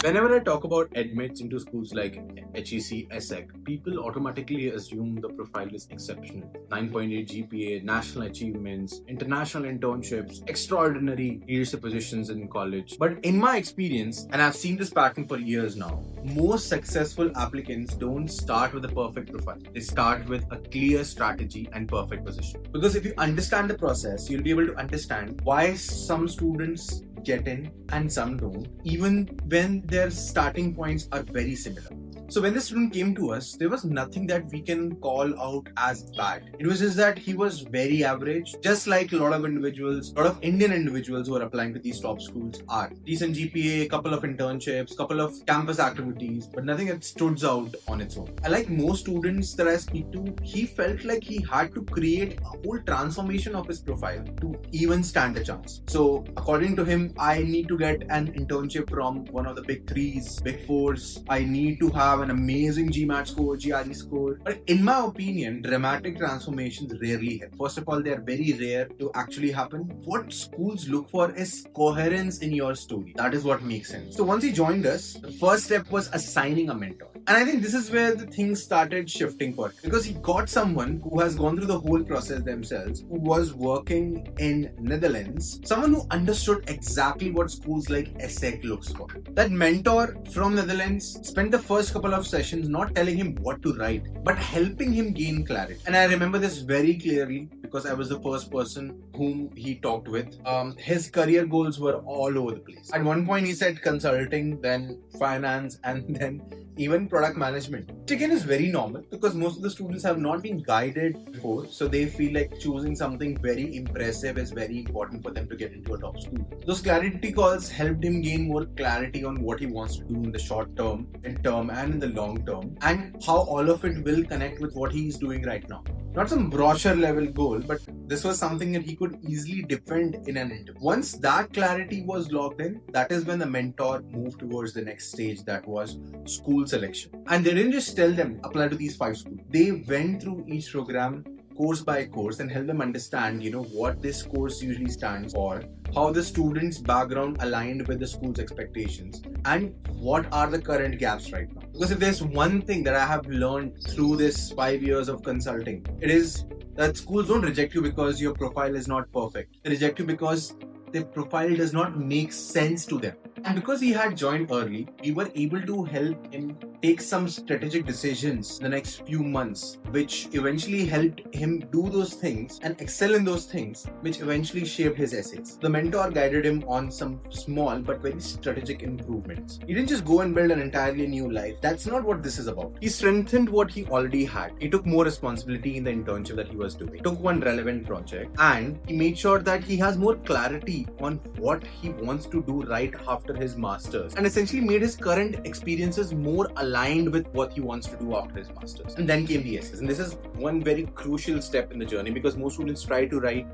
Whenever I talk about admits into schools like HEC, ESSEC, people automatically assume the profile is exceptional. 9.8 GPA, national achievements, international internships, extraordinary leadership positions in college. But in my experience, and I've seen this pattern for years now, most successful applicants don't start with a perfect profile. They start with a clear strategy and perfect position. Because if you understand the process, you'll be able to understand why some students get in and some don't, even when their starting points are very similar. So when the student came to us, there was nothing that we can call out as bad. It was just that he was very average, just like a lot of individuals, a lot of Indian individuals who are applying to these top schools are. Decent GPA, couple of internships, couple of campus activities, but nothing that stood out on its own. And like most students that I speak to, he felt like he had to create a whole transformation of his profile to even stand a chance. So according to him, I need to get an internship from one of the big threes, big fours. I need to have an amazing GMAT score, GRE score. But in my opinion, dramatic transformations rarely help. First of all, they are very rare to actually happen. What schools look for is coherence in your story. That is what makes sense. So once he joined us, the first step was assigning a mentor. And I think this is where the things started shifting for him, because he got someone who has gone through the whole process themselves, who was working in Netherlands, someone who understood exactly what schools like ESSEC looks for. That mentor from Netherlands spent the first couple of sessions not telling him what to write, but helping him gain clarity. And I remember this very clearly because I was the first person whom he talked with. His career goals were all over the place. At one point he said consulting, then finance, and then even product management. Which again is very normal because most of the students have not been guided before, so they feel like choosing something very impressive is very important for them to get into a top school. Those clarity calls helped him gain more clarity on what he wants to do in the short term, mid-term, and in the long term, and how all of it will connect with what he is doing right now. Not some brochure level goal, but this was something that he could easily defend in an interview. Once that clarity was locked in, that is when the mentor moved towards the next stage, that was school selection. And they didn't just tell them apply to these 5 schools. They went through each program course by course and help them understand, what this course usually stands for, how the student's background aligned with the school's expectations, and what are the current gaps right now. Because if there's one thing that I have learned through this 5 years of consulting, it is that schools don't reject you because your profile is not perfect. They reject you because the profile does not make sense to them. And because he had joined early, we were able to help him take some strategic decisions the next few months, which eventually helped him do those things and excel in those things, which eventually shaped his essays. The mentor guided him on some small but very strategic improvements. He didn't just go and build an entirely new life. That's not what this is about. He strengthened what he already had. He took more responsibility in the internship that he was doing. He took one relevant project, and he made sure that he has more clarity on what he wants to do right after his masters, and essentially made his current experiences more aligned with what he wants to do after his masters. And then came the essays, and this is one very crucial step in the journey because most students try to write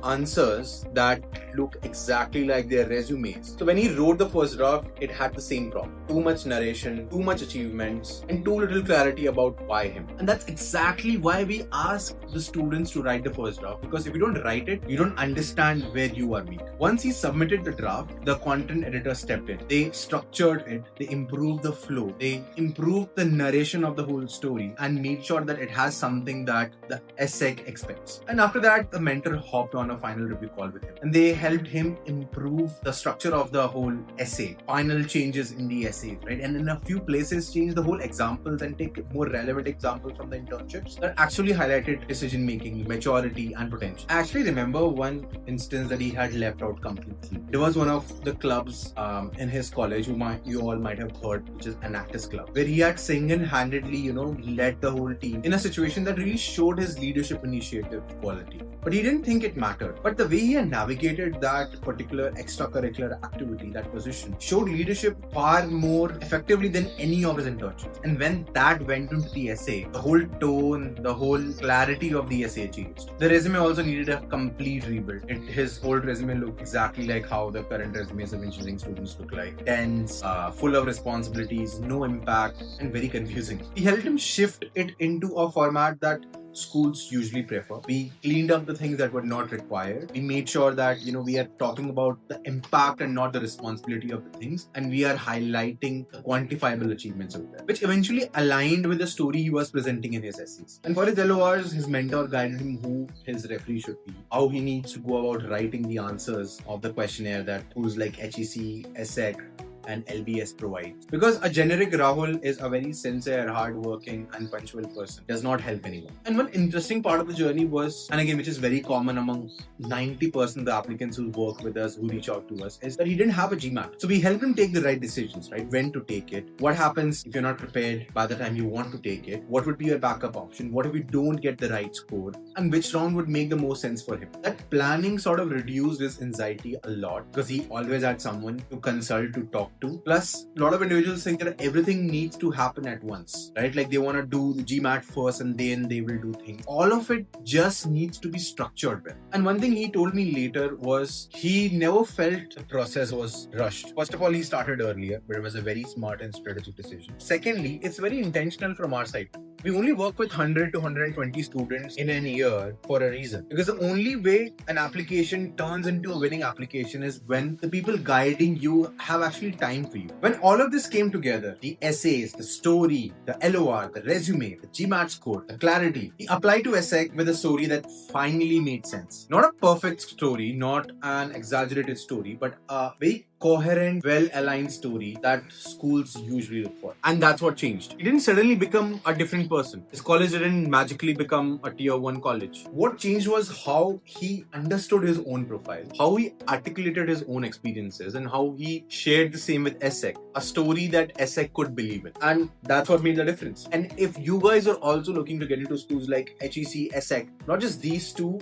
answers that look exactly like their resumes. So when he wrote the first draft, it had the same problem. Too much narration, too much achievements, and too little clarity about why him. And that's exactly why we ask the students to write the first draft, because if you don't write it, you don't understand where you are weak. Once he submitted the draft, the content editor stepped in. They structured it, they improved the flow, they improved the narration of the whole story, and made sure that it has something that the ESSEC expects. And after that, the mentor hopped on a final review call with him, and they helped him improve the structure of the whole essay, final changes in the essay, right? And in a few places change the whole examples and take more relevant examples from the internships that actually highlighted decision making, maturity, and potential. I actually remember one instance that he had left out completely. It was one of the clubs in his college you all might have heard, which is Anactus Club, where he had single-handedly led the whole team in a situation that really showed his leadership initiative quality. But he didn't think it mattered. But the way he had navigated that particular extracurricular activity, that position, showed leadership far more effectively than any of his internships. And when that went into the essay, the whole tone, the whole clarity of the essay changed. The resume also needed a complete rebuild. His old resume looked exactly like how the current resumes of engineering students look like. Dense, full of responsibilities, no impact, and very confusing. He helped him shift it into a format that schools usually prefer. We cleaned up the things that were not required. We made sure that, we are talking about the impact and not the responsibility of the things. And we are highlighting the quantifiable achievements of them, which eventually aligned with the story he was presenting in his essays. And for his LORs, his mentor guided him who his referee should be, how he needs to go about writing the answers of the questionnaire that tools like HEC, ESSEC, and LBS provides. Because a generic Rahul is a very sincere, hardworking, and punctual person. Does not help anyone. And one interesting part of the journey was, and again, which is very common among 90% of the applicants who work with us, who reach out to us, is that he didn't have a GMAT. So we help him take the right decisions, right? When to take it, what happens if you're not prepared by the time you want to take it, what would be your backup option, what if you don't get the right score, and which round would make the most sense for him. That planning sort of reduced his anxiety a lot because he always had someone to consult, to talk to. Plus, a lot of individuals think that everything needs to happen at once, right? Like they want to do the GMAT first and then they will do things. All of it just needs to be structured well. And one thing he told me later was he never felt the process was rushed. First of all, he started earlier, but it was a very smart and strategic decision. Secondly, it's very intentional from our side. We only work with 100 to 120 students in a year for a reason. Because the only way an application turns into a winning application is when the people guiding you have actually time for you. When all of this came together, the essays, the story, the LOR, the resume, the GMAT score, the clarity, he applied to ESSEC with a story that finally made sense. Not a perfect story, not an exaggerated story, but a very coherent, well-aligned story that schools usually look for. And that's what changed. He didn't suddenly become a different person. His college didn't magically become a tier 1 college. What changed was how he understood his own profile, how he articulated his own experiences, and how he shared the same with ESSEC, a story that ESSEC could believe in. And that's what made the difference. And if you guys are also looking to get into schools like HEC, ESSEC, not just these two,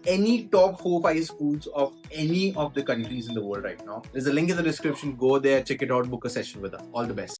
any top 4-5 schools of any of the countries in the world right now, there's a link in the description. Go there, check it out, book a session with us. All the best.